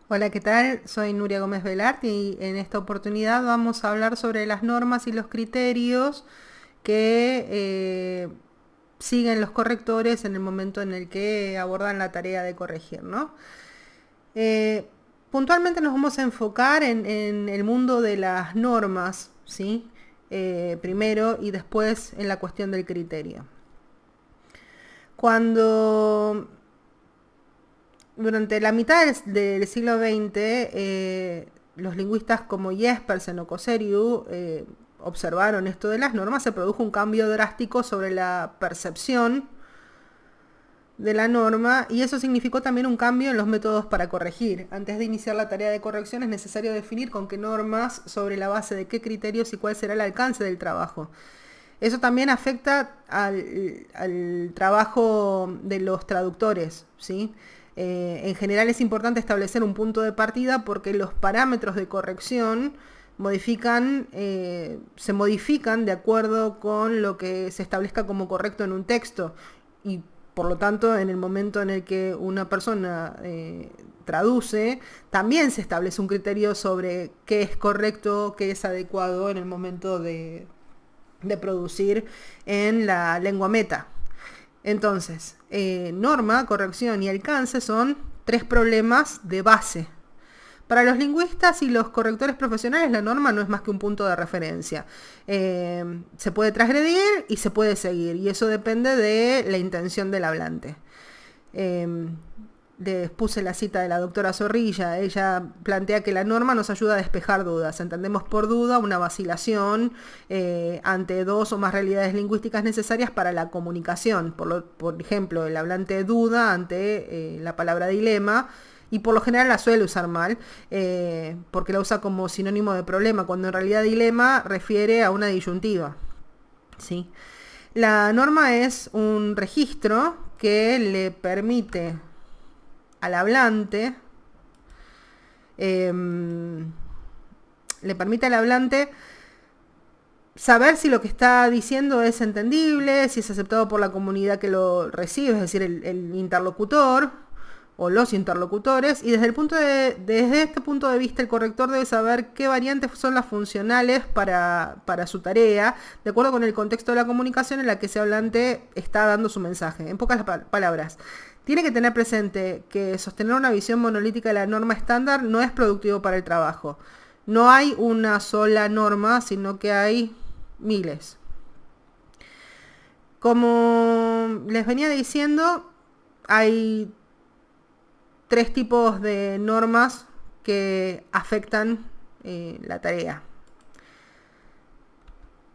Hola, ¿qué tal? Soy Nuria Gómez Velart y en esta oportunidad vamos a hablar sobre las normas y los criterios que siguen los correctores en el momento en el que abordan la tarea de corregir, ¿no? Eh, Puntualmente nos vamos a enfocar en el mundo de las normas, ¿sí? Primero y después en la cuestión del criterio. Cuando Durante la mitad del siglo XX, los lingüistas como Jespersen o Kosseriu observaron esto de las normas, se produjo un cambio drástico sobre la percepción de la norma y eso significó también un cambio en los métodos para corregir. Antes de iniciar la tarea de corrección es necesario definir con qué normas, sobre la base de qué criterios y cuál será el alcance del trabajo. Eso también afecta al trabajo de los traductores, ¿sí? En general es importante establecer un punto de partida porque los parámetros de corrección se modifican de acuerdo con lo que se establezca como correcto en un texto y por lo tanto en el momento en el que una persona traduce, también se establece un criterio sobre qué es correcto, qué es adecuado en el momento de producir en la lengua meta. Entonces, norma, corrección y alcance son tres problemas de base. Para los lingüistas y los correctores profesionales, la norma no es más que un punto de referencia. Se puede transgredir y se puede seguir, y eso depende de la intención del hablante. Eh, Les puse la cita de la doctora Zorrilla. Ella plantea que la norma nos ayuda a despejar dudas. Entendemos por duda una vacilación ante dos o más realidades lingüísticas necesarias para la comunicación. Por ejemplo, el hablante duda ante la palabra dilema y por lo general la suele usar mal porque la usa como sinónimo de problema, cuando en realidad dilema refiere a una disyuntiva. ¿Sí? La norma es un registro que le permite al hablante, eh, le permite al hablante saber si lo que está diciendo es entendible, si es aceptado por la comunidad que lo recibe, es decir, el interlocutor o los interlocutores, y desde este punto de vista el corrector debe saber qué variantes son las funcionales para su tarea, de acuerdo con el contexto de la comunicación en la que ese hablante está dando su mensaje. En pocas palabras, tiene que tener presente que sostener una visión monolítica de la norma estándar no es productivo para el trabajo. No hay una sola norma, sino que hay miles. Como les venía diciendo, hay tres tipos de normas que afectan la tarea.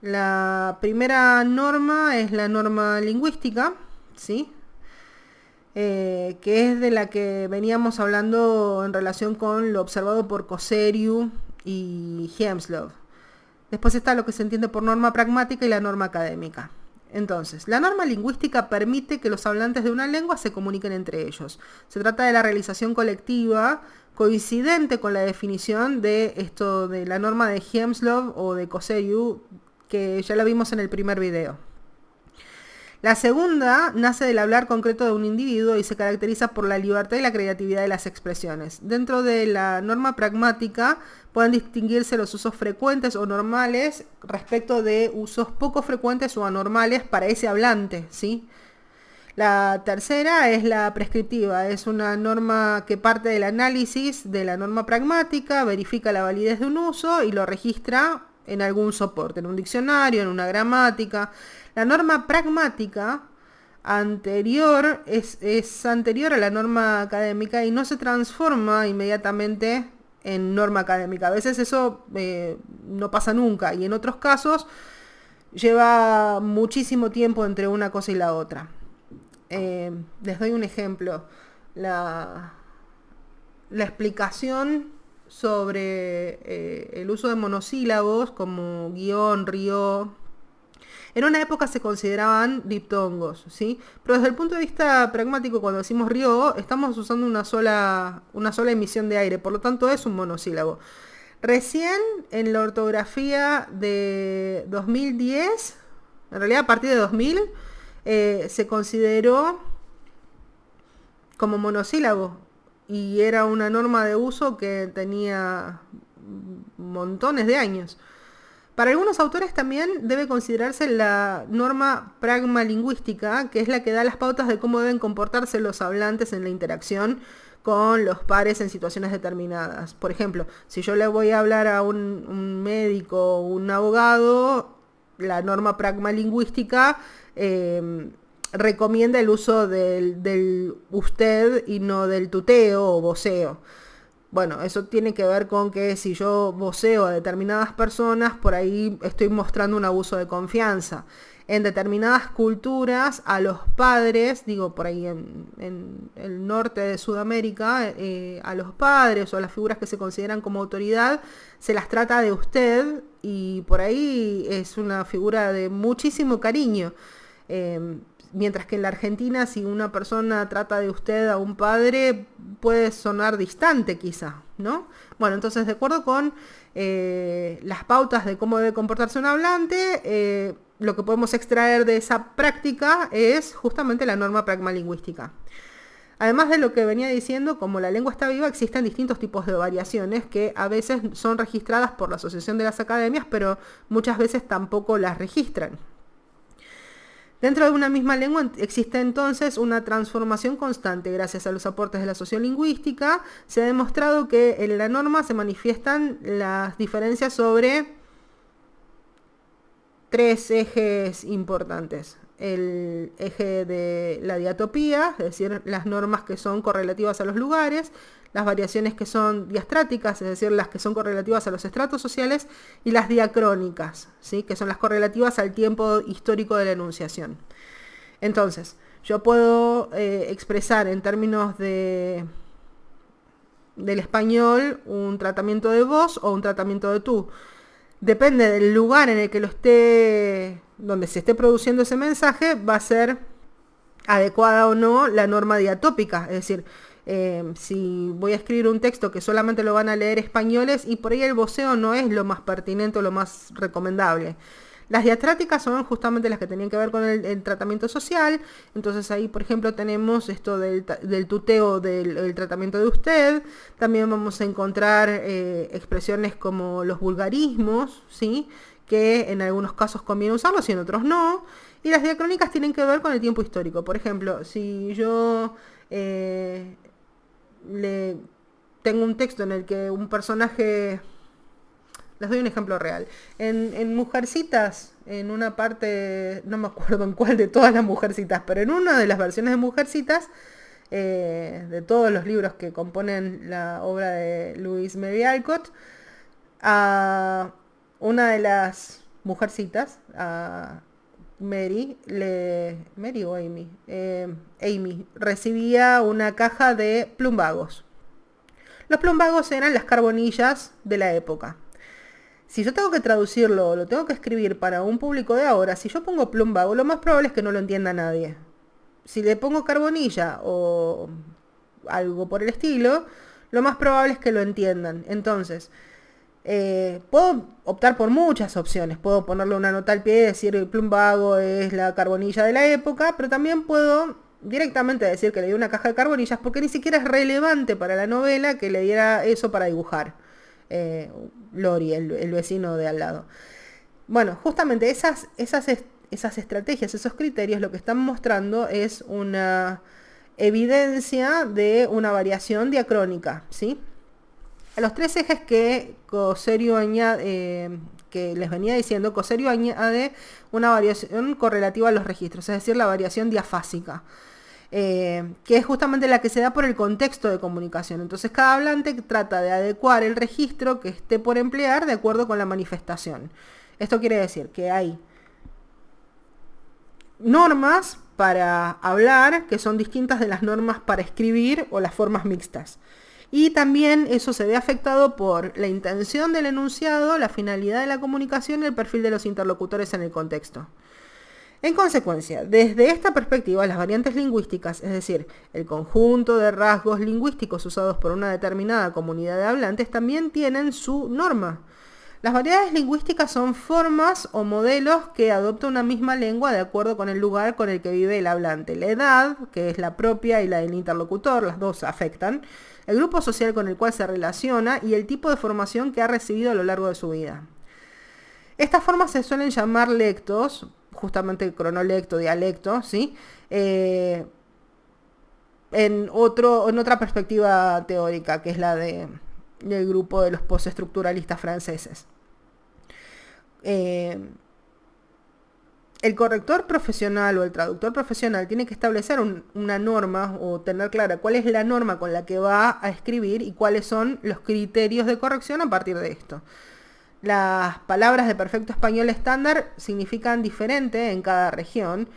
La primera norma es la norma lingüística, ¿sí? Que es de la que veníamos hablando en relación con lo observado por Kosseriu y Hemslov. Después está lo que se entiende por norma pragmática y la norma académica. Entonces, la norma lingüística permite que los hablantes de una lengua se comuniquen entre ellos. Se trata de la realización colectiva coincidente con la definición de esto de la norma de Hemslov o de Kosseriu, que ya la vimos en el primer video. La segunda nace del hablar concreto de un individuo y se caracteriza por la libertad y la creatividad de las expresiones. Dentro de la norma pragmática pueden distinguirse los usos frecuentes o normales respecto de usos poco frecuentes o anormales para ese hablante, ¿sí? La tercera es la prescriptiva, es una norma que parte del análisis de la norma pragmática, verifica la validez de un uso y lo registra en algún soporte, en un diccionario, en una gramática. La norma pragmática es anterior a la norma académica y no se transforma inmediatamente en norma académica. A veces eso no pasa nunca y en otros casos lleva muchísimo tiempo entre una cosa y la otra. Les doy un ejemplo. La, la explicación sobre el uso de monosílabos como guión, río, en una época se consideraban diptongos, ¿sí? Pero desde el punto de vista pragmático, cuando decimos río, estamos usando una sola emisión de aire, por lo tanto es un monosílabo. Recién en la ortografía de 2010, en realidad a partir de 2000, se consideró como monosílabo y era una norma de uso que tenía montones de años. Para algunos autores también debe considerarse la norma pragmalingüística, que es la que da las pautas de cómo deben comportarse los hablantes en la interacción con los pares en situaciones determinadas. Por ejemplo, si yo le voy a hablar a un médico o un abogado, la norma pragmalingüística recomienda el uso del usted y no del tuteo o voceo. Bueno, eso tiene que ver con que si yo voceo a determinadas personas, por ahí estoy mostrando un abuso de confianza. En determinadas culturas, a los padres, digo por ahí en el norte de Sudamérica, a los padres o a las figuras que se consideran como autoridad, se las trata de usted y por ahí es una figura de muchísimo cariño. Mientras que en la Argentina, si una persona trata de usted a un padre, puede sonar distante quizá, ¿no? Bueno, entonces de acuerdo con las pautas de cómo debe comportarse un hablante, lo que podemos extraer de esa práctica es justamente la norma pragmalingüística. Además de lo que venía diciendo, como la lengua está viva, existen distintos tipos de variaciones que a veces son registradas por la Asociación de las Academias, pero muchas veces tampoco las registran. Dentro de una misma lengua existe entonces una transformación constante. Gracias a los aportes de la sociolingüística, se ha demostrado que en la norma se manifiestan las diferencias sobre 3 ejes importantes. El eje de la diatopía, es decir, las normas que son correlativas a los lugares, las variaciones que son diastráticas, es decir, las que son correlativas a los estratos sociales, y las diacrónicas, ¿sí? Que son las correlativas al tiempo histórico de la enunciación. Entonces, yo puedo expresar en términos del español un tratamiento de vos o un tratamiento de tú. Depende del lugar en el que donde se esté produciendo ese mensaje, va a ser adecuada o no la norma diatópica, es decir, si voy a escribir un texto que solamente lo van a leer españoles y por ahí el voceo no es lo más pertinente o lo más recomendable. Las diastráticas son justamente las que tenían que ver con el tratamiento social, entonces ahí por ejemplo tenemos esto del tuteo del tratamiento de usted, también vamos a encontrar expresiones como los vulgarismos, ¿sí? Que en algunos casos conviene usarlos y en otros no, y las diacrónicas tienen que ver con el tiempo histórico. Por ejemplo, si yo tengo un texto en el que un personaje, les doy un ejemplo real, en Mujercitas, en una parte, no me acuerdo en cuál de todas las Mujercitas, pero en una de las versiones de Mujercitas, de todos los libros que componen la obra de Louise Mary Alcott, a una de las Mujercitas, a Mary o Amy, Amy recibía una caja de plumbagos. Los plumbagos eran las carbonillas de la época. Si yo tengo que traducirlo, lo tengo que escribir para un público de ahora, si yo pongo plumbago, lo más probable es que no lo entienda nadie. Si le pongo carbonilla o algo por el estilo, lo más probable es que lo entiendan. Entonces, puedo optar por muchas opciones. Puedo ponerle una nota al pie y decir el plumbago es la carbonilla de la época, pero también puedo directamente decir que le di una caja de carbonillas porque ni siquiera es relevante para la novela que le diera eso para dibujar. Lori, el vecino de al lado. Bueno, justamente esas estrategias, esos criterios, lo que están mostrando es una evidencia de una variación diacrónica, ¿sí? A los 3 ejes que Coserio añade, que les venía diciendo, Coserio añade una variación correlativa a los registros, es decir, la variación diafásica, que es justamente la que se da por el contexto de comunicación. Entonces cada hablante trata de adecuar el registro que esté por emplear de acuerdo con la manifestación. Esto quiere decir que hay normas para hablar que son distintas de las normas para escribir o las formas mixtas. Y también eso se ve afectado por la intención del enunciado, la finalidad de la comunicación y el perfil de los interlocutores en el contexto. En consecuencia, desde esta perspectiva, las variantes lingüísticas, es decir, el conjunto de rasgos lingüísticos usados por una determinada comunidad de hablantes, también tienen su norma. Las variedades lingüísticas son formas o modelos que adopta una misma lengua de acuerdo con el lugar con el que vive el hablante. La edad, que es la propia y la del interlocutor, las dos afectan, el grupo social con el cual se relaciona y el tipo de formación que ha recibido a lo largo de su vida. Estas formas se suelen llamar lectos, justamente cronolecto, dialecto, ¿sí? En otra perspectiva teórica, que es la del grupo de los postestructuralistas franceses. El corrector profesional o el traductor profesional tiene que establecer una norma o tener clara cuál es la norma con la que va a escribir y cuáles son los criterios de corrección a partir de esto. Las palabras de perfecto español estándar significan diferente en cada región.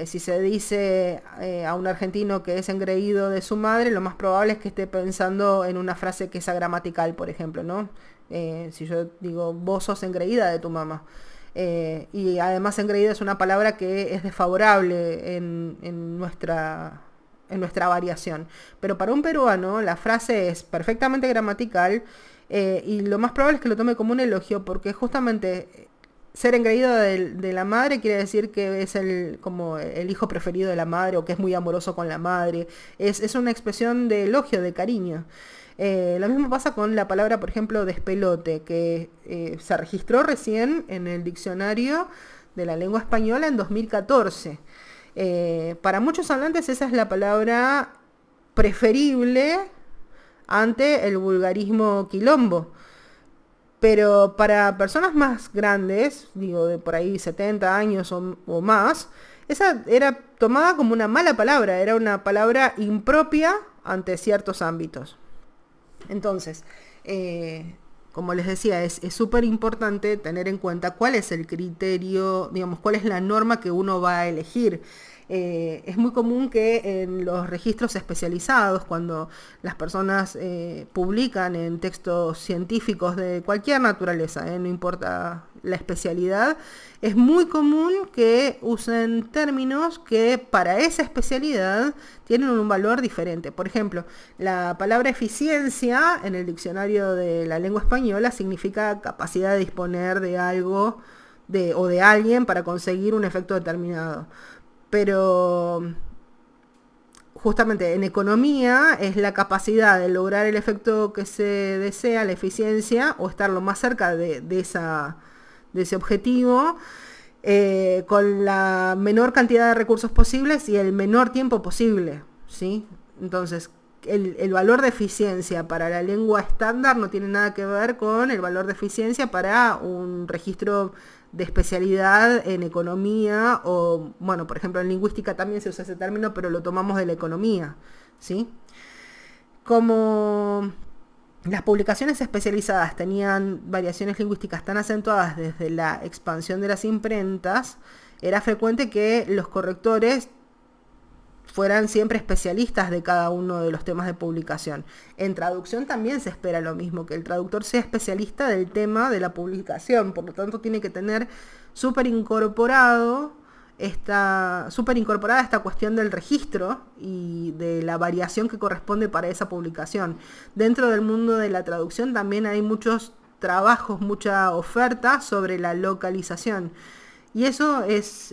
Si se dice a un argentino que es engreído de su madre, lo más probable es que esté pensando en una frase que es agramatical, por ejemplo, ¿no? Si yo digo, vos sos engreída de tu mamá. Y además engreída es una palabra que es desfavorable en nuestra variación. Pero para un peruano la frase es perfectamente gramatical y lo más probable es que lo tome como un elogio porque justamente ser engreído de la madre quiere decir que es como el hijo preferido de la madre o que es muy amoroso con la madre. Es una expresión de elogio, de cariño. Lo mismo pasa con la palabra, por ejemplo, despelote, que se registró recién en el diccionario de la lengua española en 2014. Para muchos hablantes esa es la palabra preferible ante el vulgarismo quilombo. Pero para personas más grandes, digo de por ahí 70 años o más, esa era tomada como una mala palabra, era una palabra impropia ante ciertos ámbitos. Entonces, como les decía, es súper importante tener en cuenta cuál es el criterio, digamos, cuál es la norma que uno va a elegir. Es muy común que en los registros especializados, cuando las personas publican en textos científicos de cualquier naturaleza, no importa la especialidad, es muy común que usen términos que para esa especialidad tienen un valor diferente. Por ejemplo, la palabra eficiencia en el diccionario de la lengua española significa capacidad de disponer de algo o de alguien para conseguir un efecto determinado. Pero justamente en economía es la capacidad de lograr el efecto que se desea, la eficiencia, o estar lo más cerca de ese objetivo, con la menor cantidad de recursos posibles y el menor tiempo posible, ¿sí? Entonces, el valor de eficiencia para la lengua estándar no tiene nada que ver con el valor de eficiencia para un registro de especialidad en economía o, bueno, por ejemplo en lingüística también se usa ese término, pero lo tomamos de la economía, ¿sí? Como las publicaciones especializadas tenían variaciones lingüísticas tan acentuadas desde la expansión de las imprentas, era frecuente que los correctores fueran siempre especialistas de cada uno de los temas de publicación. En traducción también se espera lo mismo, que el traductor sea especialista del tema de la publicación, por lo tanto tiene que tener súper incorporada esta cuestión del registro y de la variación que corresponde para esa publicación. Dentro del mundo de la traducción también hay muchos trabajos, mucha oferta sobre la localización. Y eso es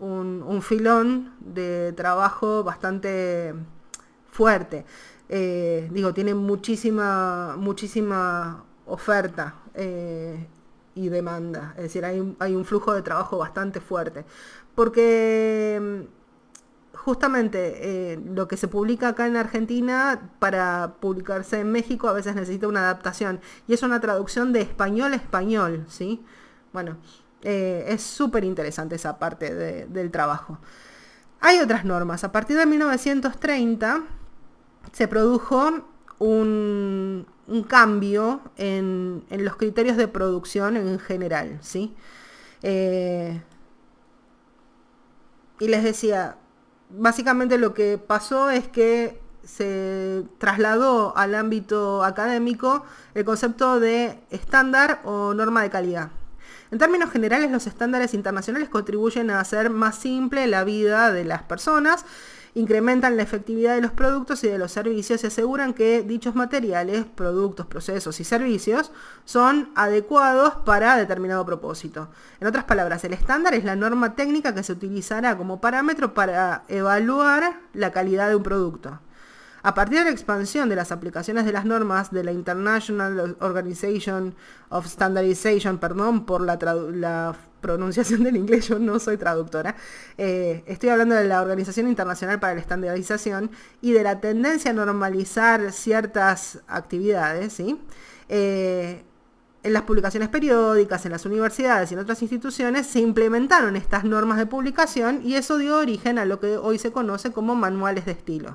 un filón de trabajo bastante fuerte. Tiene muchísima oferta y demanda. Es decir, hay un flujo de trabajo bastante fuerte. Porque justamente lo que se publica acá en Argentina para publicarse en México a veces necesita una adaptación. Y es una traducción de español a español, ¿sí? Bueno, es súper interesante esa parte del trabajo. Hay otras normas. A partir de 1930 se produjo un cambio en los criterios de producción en general, ¿sí? Y les decía, básicamente lo que pasó es que se trasladó al ámbito académico el concepto de estándar o norma de calidad. En términos generales, los estándares internacionales contribuyen a hacer más simple la vida de las personas incrementan la efectividad de los productos y de los servicios y aseguran que dichos materiales, productos, procesos y servicios son adecuados para determinado propósito. En otras palabras, el estándar es la norma técnica que se utilizará como parámetro para evaluar la calidad de un producto. A partir de la expansión de las aplicaciones de las normas de la International Organization of Standardization, perdón por la pronunciación del inglés, yo no soy traductora, estoy hablando de la Organización Internacional para la Estandarización y de la tendencia a normalizar ciertas actividades, ¿sí? En las publicaciones periódicas, en las universidades y en otras instituciones se implementaron estas normas de publicación y eso dio origen a lo que hoy se conoce como manuales de estilo.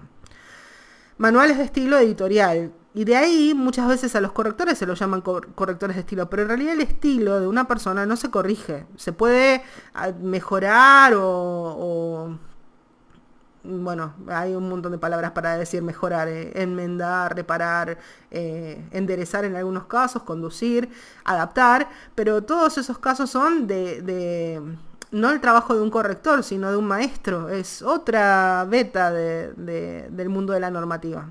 Manuales de estilo editorial. Y de ahí muchas veces a los correctores se los llaman correctores de estilo, pero en realidad el estilo de una persona no se corrige. Se puede mejorar bueno, hay un montón de palabras para decir mejorar, enmendar, reparar, enderezar en algunos casos, conducir, adaptar, pero todos esos casos son no el trabajo de un corrector, sino de un maestro. Es otra beta del mundo de la normativa.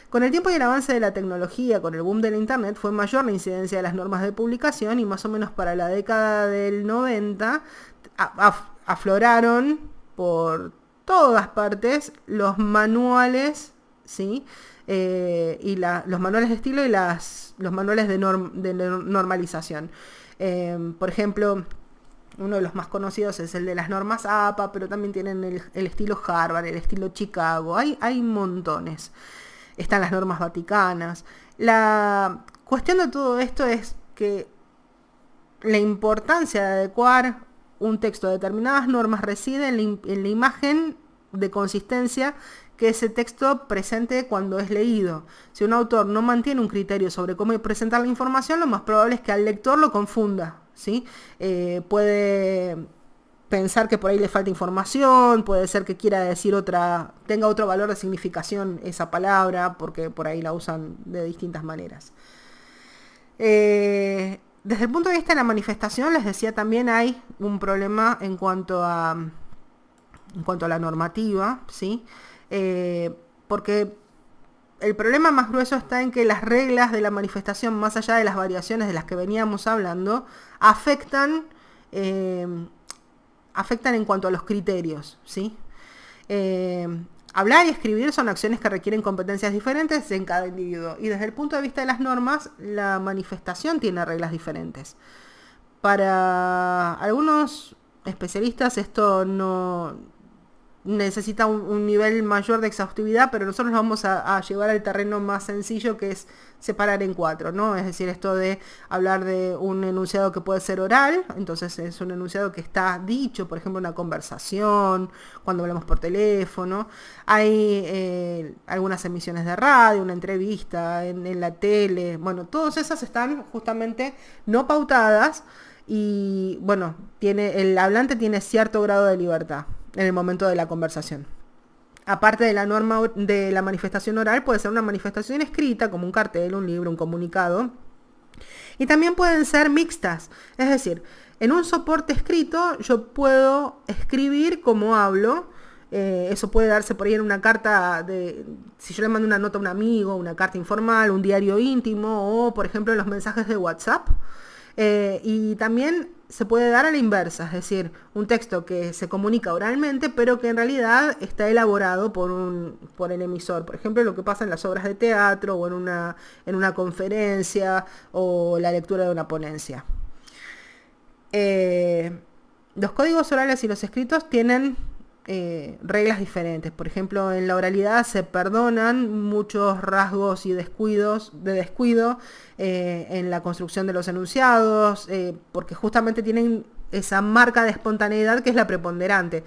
Con el tiempo y el avance de la tecnología, con el boom del internet, fue mayor la incidencia de las normas de publicación y más o menos para la década del 90 afloraron por todas partes los manuales, ¿sí? Y los manuales de estilo y los manuales de normalización. Por ejemplo, uno de los más conocidos es el de las normas APA, pero también tienen el estilo Harvard, el estilo Chicago. Hay montones. Están las normas vaticanas. La cuestión de todo esto es que la importancia de adecuar un texto a determinadas normas reside en la imagen de consistencia que ese texto presente cuando es leído. Si un autor no mantiene un criterio sobre cómo presentar la información, lo más probable es que al lector lo confunda, ¿sí? Puede pensar que por ahí le falta información, puede ser que quiera decir tenga otro valor de significación esa palabra, porque por ahí la usan de distintas maneras. Desde el punto de vista de la manifestación, les decía, también hay un problema en cuanto a la normativa, ¿sí? Porque el problema más grueso está en que las reglas de la manifestación, más allá de las variaciones de las que veníamos hablando, afectan en cuanto a los criterios, ¿sí? Hablar y escribir son acciones que requieren competencias diferentes en cada individuo. Y desde el punto de vista de las normas, la manifestación tiene reglas diferentes. Para algunos especialistas esto no necesita un nivel mayor de exhaustividad, pero nosotros nos vamos a llevar al terreno más sencillo, que es separar en 4, ¿no? Es decir, esto de hablar de un enunciado que puede ser oral, entonces es un enunciado que está dicho, por ejemplo, en una conversación, cuando hablamos por teléfono. Hay algunas emisiones de radio, una entrevista en la tele, bueno, todas esas están justamente no pautadas y, bueno, el hablante tiene cierto grado de libertad en el momento de la conversación. Aparte de la norma de la manifestación oral, puede ser una manifestación escrita, como un cartel, un libro, un comunicado. Y también pueden ser mixtas. Es decir, en un soporte escrito yo puedo escribir como hablo. Eso puede darse por ahí en una carta, si yo le mando una nota a un amigo, una carta informal, un diario íntimo o, por ejemplo, en los mensajes de WhatsApp. Y también se puede dar a la inversa, es decir, un texto que se comunica oralmente, pero que en realidad está elaborado por el emisor. Por ejemplo, lo que pasa en las obras de teatro o en una conferencia o la lectura de una ponencia. Los códigos orales y los escritos tienen reglas diferentes. Por ejemplo, en la oralidad se perdonan muchos rasgos y descuido en la construcción de los enunciados, porque justamente tienen esa marca de espontaneidad que es la preponderante.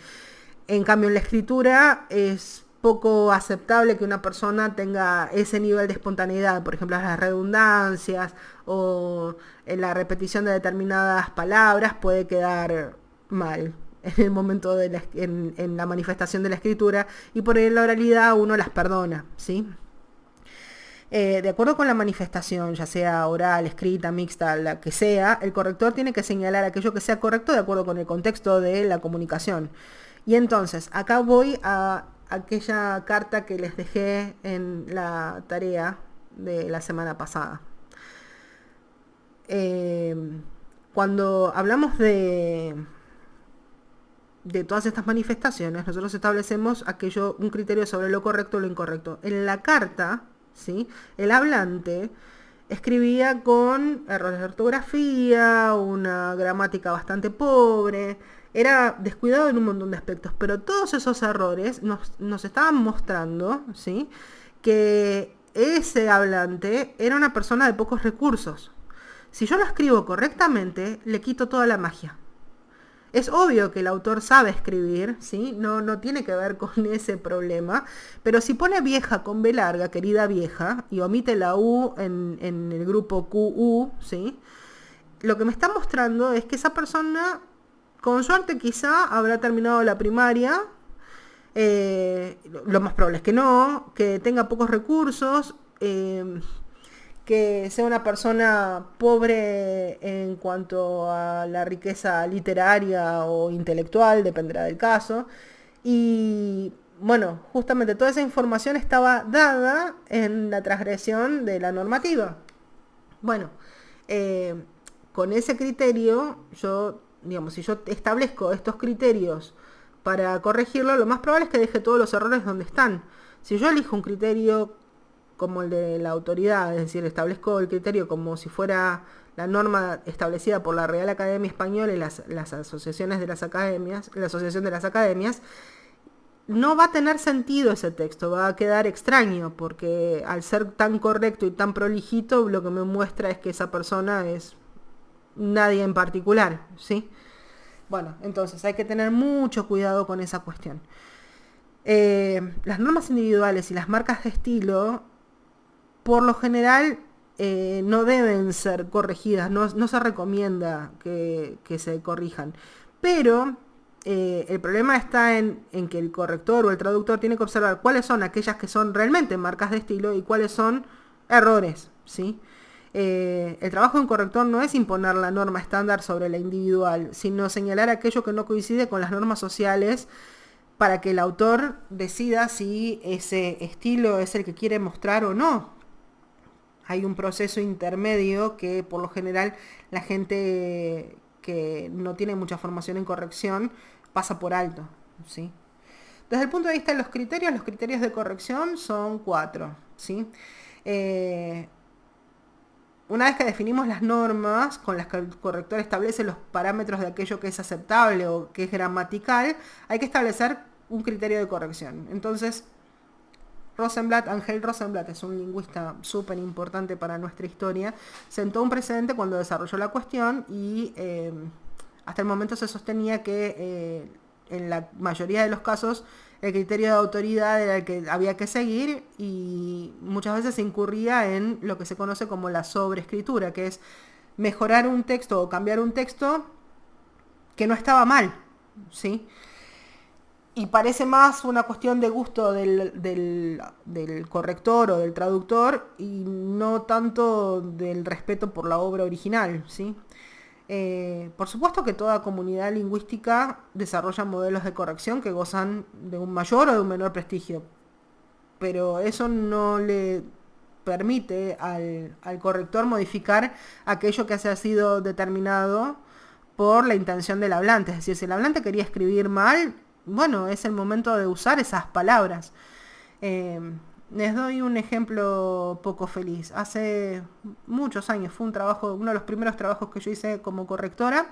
En cambio, en la escritura es poco aceptable que una persona tenga ese nivel de espontaneidad, por ejemplo, las redundancias o en la repetición de determinadas palabras puede quedar mal en el momento en la manifestación de la escritura, y por la oralidad uno las perdona, ¿sí? De acuerdo con la manifestación, ya sea oral, escrita, mixta, la que sea, el corrector tiene que señalar aquello que sea correcto de acuerdo con el contexto de la comunicación. Y entonces, acá voy a aquella carta que les dejé en la tarea de la semana pasada. Cuando hablamos de todas estas manifestaciones, nosotros establecemos un criterio sobre lo correcto o lo incorrecto. En la carta, ¿sí?, el hablante escribía con errores de ortografía, una gramática bastante pobre, era descuidado en un montón de aspectos, pero todos esos errores nos estaban mostrando, ¿sí?, que ese hablante era una persona de pocos recursos. Si yo lo escribo correctamente, le quito toda la magia. Es obvio que el autor sabe escribir, ¿sí? No tiene que ver con ese problema, pero si pone vieja con B larga, querida vieja, y omite la U en el grupo QU, ¿sí?, lo que me está mostrando es que esa persona, con suerte quizá, habrá terminado la primaria, lo más probable es que no, que tenga pocos recursos, que sea una persona pobre en cuanto a la riqueza literaria o intelectual, dependerá del caso. Y bueno, justamente toda esa información estaba dada en la transgresión de la normativa. Bueno, con ese criterio, si yo establezco estos criterios para corregirlo, lo más probable es que deje todos los errores donde están. Si yo elijo un criterio como el de la autoridad, es decir, establezco el criterio como si fuera la norma establecida por la Real Academia Española y las asociaciones de las academias, la Asociación de las Academias, no va a tener sentido ese texto, va a quedar extraño, porque al ser tan correcto y tan prolijito, lo que me muestra es que esa persona es nadie en particular, ¿sí? Bueno, entonces hay que tener mucho cuidado con esa cuestión. Las normas individuales y las marcas de estilo, por lo general, no deben ser corregidas, no se recomienda que se corrijan. Pero el problema está en que el corrector o el traductor tiene que observar cuáles son aquellas que son realmente marcas de estilo y cuáles son errores, ¿sí? El trabajo de un corrector no es imponer la norma estándar sobre la individual, sino señalar aquello que no coincide con las normas sociales para que el autor decida si ese estilo es el que quiere mostrar o no. Hay un proceso intermedio que por lo general la gente que no tiene mucha formación en corrección pasa por alto, ¿sí? Desde el punto de vista de los criterios de corrección son 4, ¿sí? Una vez que definimos las normas con las que el corrector establece los parámetros de aquello que es aceptable o que es gramatical, hay que establecer un criterio de corrección. Entonces, Ángel Rosenblatt es un lingüista súper importante para nuestra historia, sentó un precedente cuando desarrolló la cuestión y hasta el momento se sostenía que en la mayoría de los casos el criterio de autoridad era el que había que seguir y muchas veces se incurría en lo que se conoce como la sobreescritura, que es mejorar un texto o cambiar un texto que no estaba mal, ¿sí? Y parece más una cuestión de gusto del corrector o del traductor y no tanto del respeto por la obra original, ¿sí? Por supuesto que toda comunidad lingüística desarrolla modelos de corrección que gozan de un mayor o de un menor prestigio, pero eso no le permite al corrector modificar aquello que haya sido determinado por la intención del hablante. Es decir, si el hablante quería escribir mal, bueno, es el momento de usar esas palabras. Les doy un ejemplo poco feliz. Hace muchos años, fue uno de los primeros trabajos que yo hice como correctora.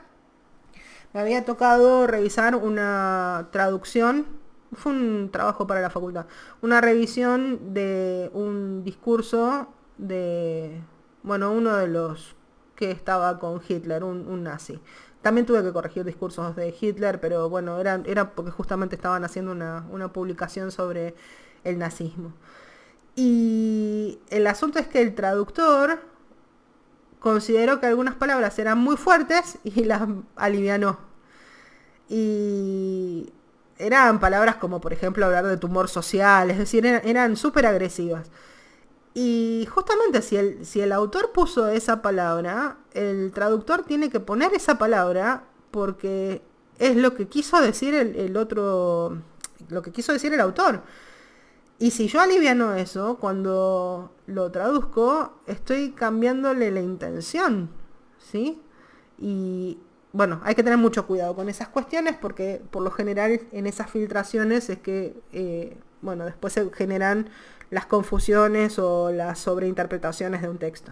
Me había tocado revisar una traducción, fue un trabajo para la facultad, una revisión de un discurso de, uno de los que estaba con Hitler, un nazi. También tuve que corregir discursos de Hitler, pero bueno, era porque justamente estaban haciendo una publicación sobre el nazismo. Y el asunto es que el traductor consideró que algunas palabras eran muy fuertes y las alivianó. Y eran palabras como, por ejemplo, hablar de tumor social, es decir, eran súper agresivas. Y justamente si el autor puso esa palabra, el traductor tiene que poner esa palabra porque es lo que quiso decir el otro lo que quiso decir el autor. Y si yo aliviano eso, cuando lo traduzco, estoy cambiándole la intención, ¿sí? Y bueno, hay que tener mucho cuidado con esas cuestiones porque por lo general en esas filtraciones es que, bueno, después se generan las confusiones o las sobreinterpretaciones de un texto.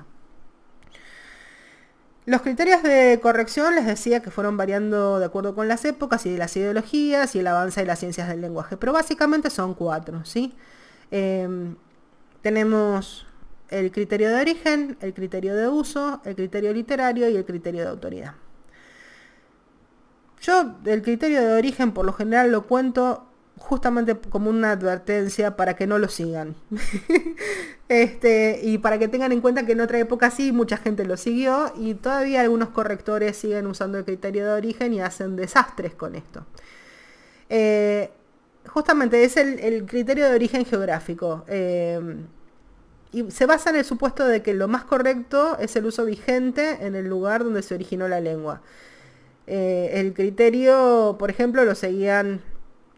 Los criterios de corrección les decía que fueron variando de acuerdo con las épocas y las ideologías y el avance de las ciencias del lenguaje, pero básicamente son 4, ¿sí? Tenemos el criterio de origen, el criterio de uso, el criterio literario y el criterio de autoridad. Yo el criterio de origen por lo general lo cuento justamente como una advertencia para que no lo sigan. Y para que tengan en cuenta que en otra época sí mucha gente lo siguió y todavía algunos correctores siguen usando el criterio de origen y hacen desastres con esto. Justamente es el criterio de origen geográfico. Y se basa en el supuesto de que lo más correcto es el uso vigente en el lugar donde se originó la lengua. El criterio, por ejemplo, lo seguían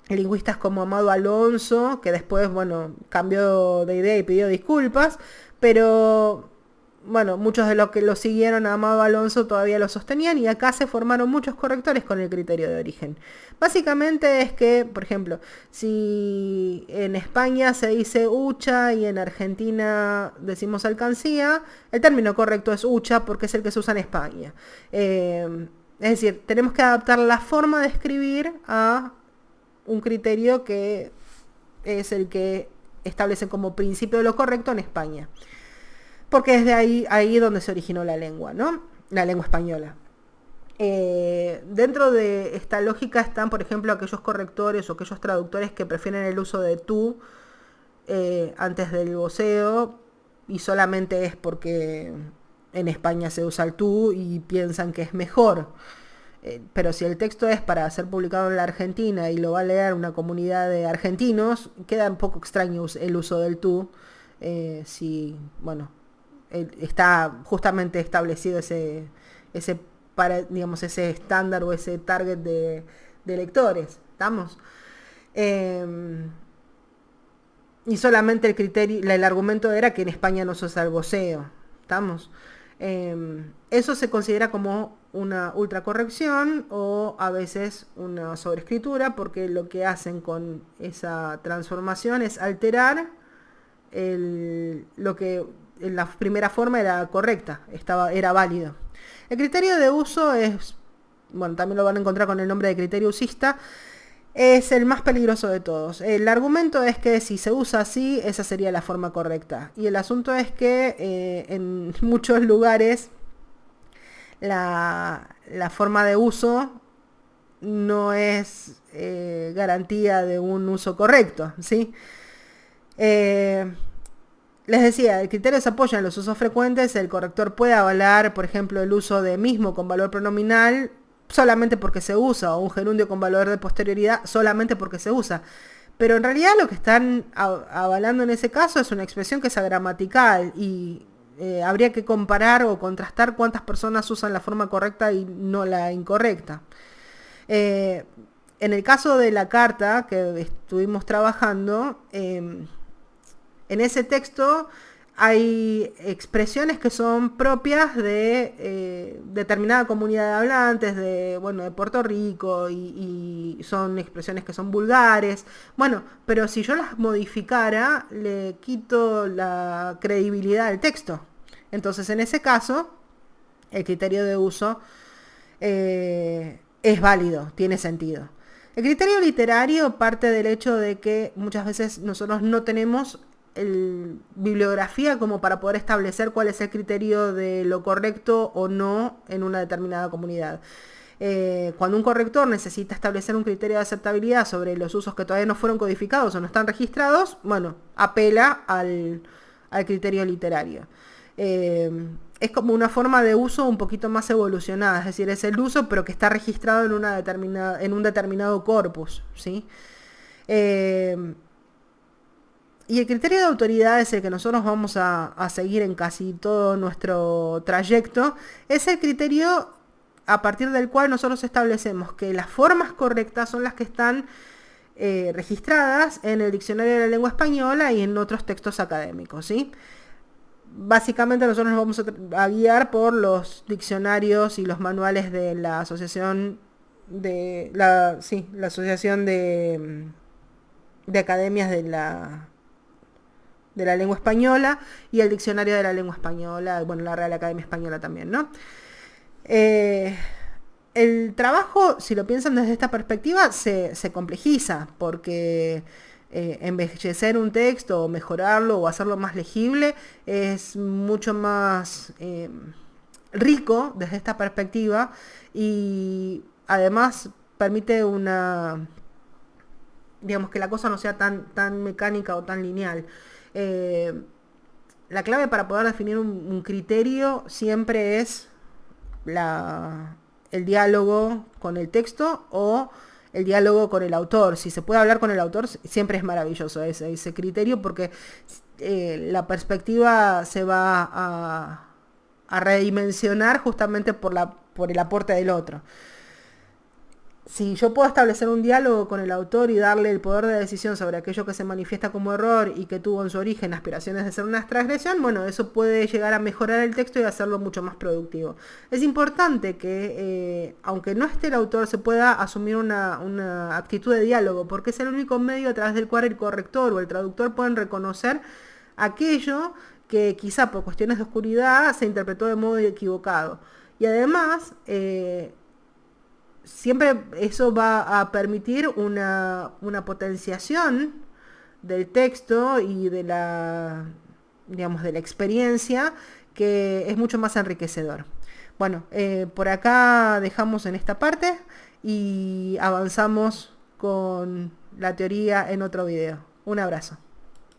lingüistas como Amado Alonso, que después, bueno, cambió de idea y pidió disculpas, pero bueno, muchos de los que lo siguieron a Amado Alonso todavía lo sostenían y acá se formaron muchos correctores con el criterio de origen. Básicamente es que, por ejemplo, si en España se dice hucha y en Argentina decimos alcancía, el término correcto es hucha porque es el que se usa en España. Es decir, tenemos que adaptar la forma de escribir a un criterio que es el que establece como principio de lo correcto en España. Porque es de ahí donde se originó la lengua, ¿no? La lengua española. Dentro de esta lógica están, por ejemplo, aquellos correctores o aquellos traductores que prefieren el uso de tú antes del voceo y solamente es porque en España se usa el tú y piensan que es mejor. Pero si el texto es para ser publicado en la Argentina y lo va a leer una comunidad de argentinos, queda un poco extraño el uso del tú. Si, bueno, está justamente establecido digamos, ese estándar o ese target de lectores. ¿Estamos? Y solamente el argumento era que en España no se usa el voceo. ¿Estamos? Eso se considera como una ultracorrección o a veces una sobreescritura porque lo que hacen con esa transformación es alterar lo que en la primera forma era correcta, era válido. El criterio de uso es, bueno, también lo van a encontrar con el nombre de criterio usista, es el más peligroso de todos. El argumento es que si se usa así, esa sería la forma correcta. Y el asunto es que en muchos lugares la forma de uso no es garantía de un uso correcto, ¿sí? Les decía, el criterio se apoya en los usos frecuentes, el corrector puede avalar, por ejemplo, el uso de mismo con valor pronominal solamente porque se usa, o un gerundio con valor de posterioridad solamente porque se usa. Pero en realidad lo que están avalando en ese caso es una expresión que es agramatical y habría que comparar o contrastar cuántas personas usan la forma correcta y no la incorrecta. En el caso de la carta que estuvimos trabajando, en ese texto hay expresiones que son propias de determinada comunidad de hablantes, de Puerto Rico, y son expresiones que son vulgares. Bueno, pero si yo las modificara, le quito la credibilidad al texto. Entonces, en ese caso, el criterio de uso es válido, tiene sentido. El criterio literario parte del hecho de que muchas veces nosotros no tenemos bibliografía como para poder establecer cuál es el criterio de lo correcto o no en una determinada comunidad. Cuando un corrector necesita establecer un criterio de aceptabilidad sobre los usos que todavía no fueron codificados o no están registrados, bueno, apela al criterio literario. Es como una forma de uso un poquito más evolucionada, es decir, es el uso pero que está registrado en un determinado corpus, ¿sí? Y el criterio de autoridad es el que nosotros vamos a seguir en casi todo nuestro trayecto. Es el criterio a partir del cual nosotros establecemos que las formas correctas son las que están registradas en el Diccionario de la Lengua Española y en otros textos académicos, ¿sí? Básicamente nosotros nos vamos a guiar por los diccionarios y los manuales de la asociación la asociación de academias de la lengua española y el diccionario de la lengua española, bueno, la Real Academia Española también, ¿no? Eh, el trabajo, si lo piensan desde esta perspectiva, se complejiza, porque embellecer un texto o mejorarlo o hacerlo más legible es mucho más rico desde esta perspectiva y además permite digamos que la cosa no sea tan mecánica o tan lineal. Eh, la clave para poder definir un criterio siempre es el diálogo con el texto o el diálogo con el autor. Si se puede hablar con el autor, siempre es maravilloso ese criterio, porque la perspectiva se va a redimensionar justamente por el aporte del otro. Si yo puedo establecer un diálogo con el autor y darle el poder de decisión sobre aquello que se manifiesta como error y que tuvo en su origen aspiraciones de ser una transgresión, bueno, eso puede llegar a mejorar el texto y hacerlo mucho más productivo. Es importante que, aunque no esté el autor, se pueda asumir una actitud de diálogo, porque es el único medio a través del cual el corrector o el traductor pueden reconocer aquello que quizá por cuestiones de oscuridad se interpretó de modo equivocado. Y además, siempre eso va a permitir una potenciación del texto y digamos, de la experiencia, que es mucho más enriquecedor. Bueno, por acá dejamos en esta parte y avanzamos con la teoría en otro video. Un abrazo.